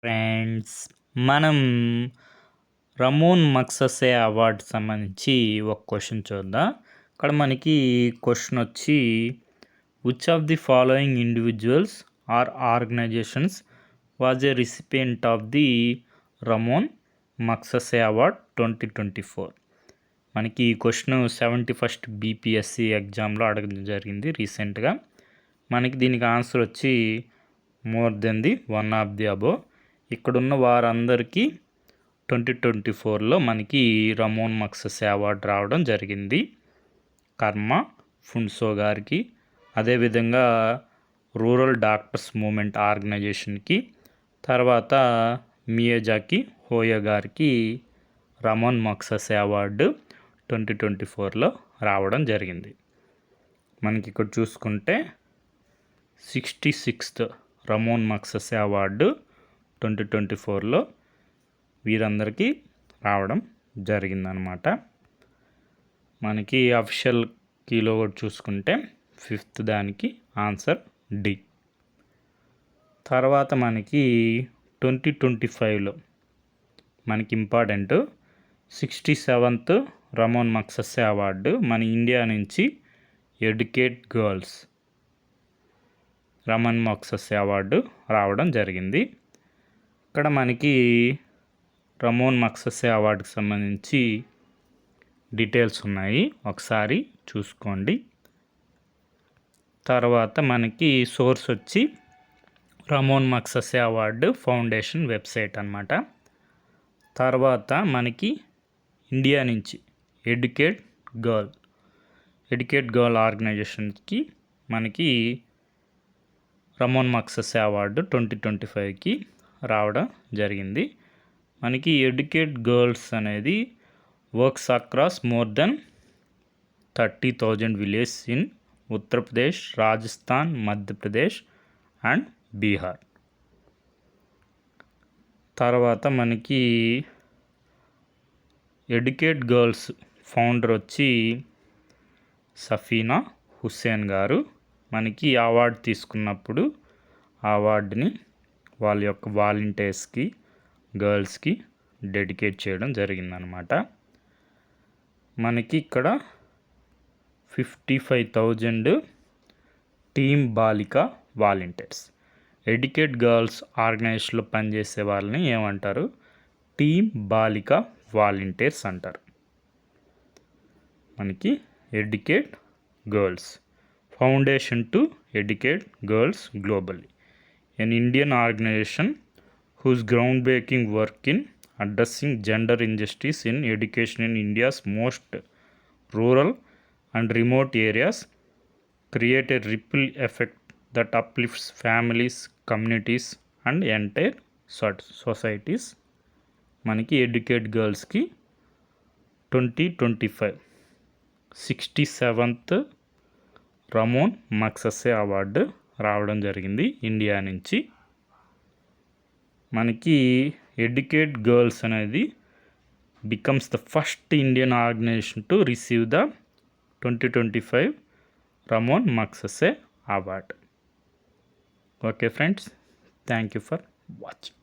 Friends, మనం రమోన్ Magsaysay award సంబంధించి ఒక క్వశ్చన్ చూద్దాం. ఇక్కడ మనకి క్వశ్చన్ వచ్చి which of the following individuals or organisations was a recipient of the Ramon Magsaysay award 2024. మనకి ఈ క్వశ్చన్ 71st బీపీఎస్సీ ఎగ్జామ్లో అడగడం జరిగింది రీసెంట్గా. మనకి దీనికి ఆన్సర్ వచ్చి more than the one of the above. ఇక్కడున్న వారందరికీ 2024లో మనకి రమోన్ మగ్ససే అవార్డు రావడం జరిగింది. కర్మ ఫున్సో గారికి, అదేవిధంగా రూరల్ డాక్టర్స్ మూమెంట్ ఆర్గనైజేషన్కి, తర్వాత మియాజాకి హోయో గారికి రమోన్ మగ్ససే అవార్డు 2024లో రావడం జరిగింది. మనకి ఇక్కడ చూసుకుంటే 66th రమోన్ మగ్ససే అవార్డు 2024లో వీరందరికీ రావడం జరిగిందనమాట. మనకి అఫీషియల్ కీలో కూడా చూసుకుంటే 5th దానికి ఆన్సర్ డి. తర్వాత మనకి 2025లో మనకి ఇంపార్టెంట్ 67th రమోన్ మగ్ససే అవార్డు మన ఇండియా నుంచి ఎడ్యుకేట్ గర్ల్స్ రమోన్ మగ్ససే అవార్డు రావడం జరిగింది. ఇక్కడ మనకి రమోన్ మగ్ససే అవార్డుకి సంబంధించి డీటెయిల్స్ ఉన్నాయి, ఒకసారి చూసుకోండి. తర్వాత మనకి సోర్స్ వచ్చి రమోన్ మగ్ససే అవార్డు ఫౌండేషన్ వెబ్సైట్ అన్నమాట. తర్వాత మనకి ఇండియా నుంచి ఎడ్యుకేట్ గర్ల్ ఆర్గనైజేషన్కి మనకి రమోన్ మగ్ససే అవార్డు 2025కి రావడం జరిగింది. మనకి ఎడ్యుకేట్ గర్ల్స్ అనేది works across more than 30,000 village in Uttar Pradesh, Rajasthan, Madhya Pradesh and Bihar. తర్వాత మనకి ఎడ్యుకేట్ గర్ల్స్ ఫౌండర్ వచ్చి సఫీనా హుస్సేన్ గారు. మనకి అవార్డు తీసుకున్నప్పుడు ఆ అవార్డుని వాళ్ళ యొక్క వాలంటీర్స్కి, గర్ల్స్కి డెడికేట్ చేయడం జరిగిందనమాట. మనకి ఇక్కడ 55,000 టీమ్ బాలిక వాలంటీర్స్. ఎడ్యుకేట్ గర్ల్స్ ఆర్గనైజేషన్లో పనిచేసే వాళ్ళని ఏమంటారు? టీమ్ బాలిక వాలంటీర్స్ అంటారు. మనకి Educate girls foundation to educate girls globally, an Indian organization whose groundbreaking work in addressing gender injustice in education in India's most rural and remote areas create a ripple effect that uplifts families, communities and entire societies. మనకి educate గర్ల్స్కి 2025 67th రమోన్ మగ్ససే award రావడం జరిగింది India నుంచి. మనకి Educate Girls అనేది becomes the first Indian organisation to receive the 2025 Ramon Magsaysay award. Okay friends, thank you for watching.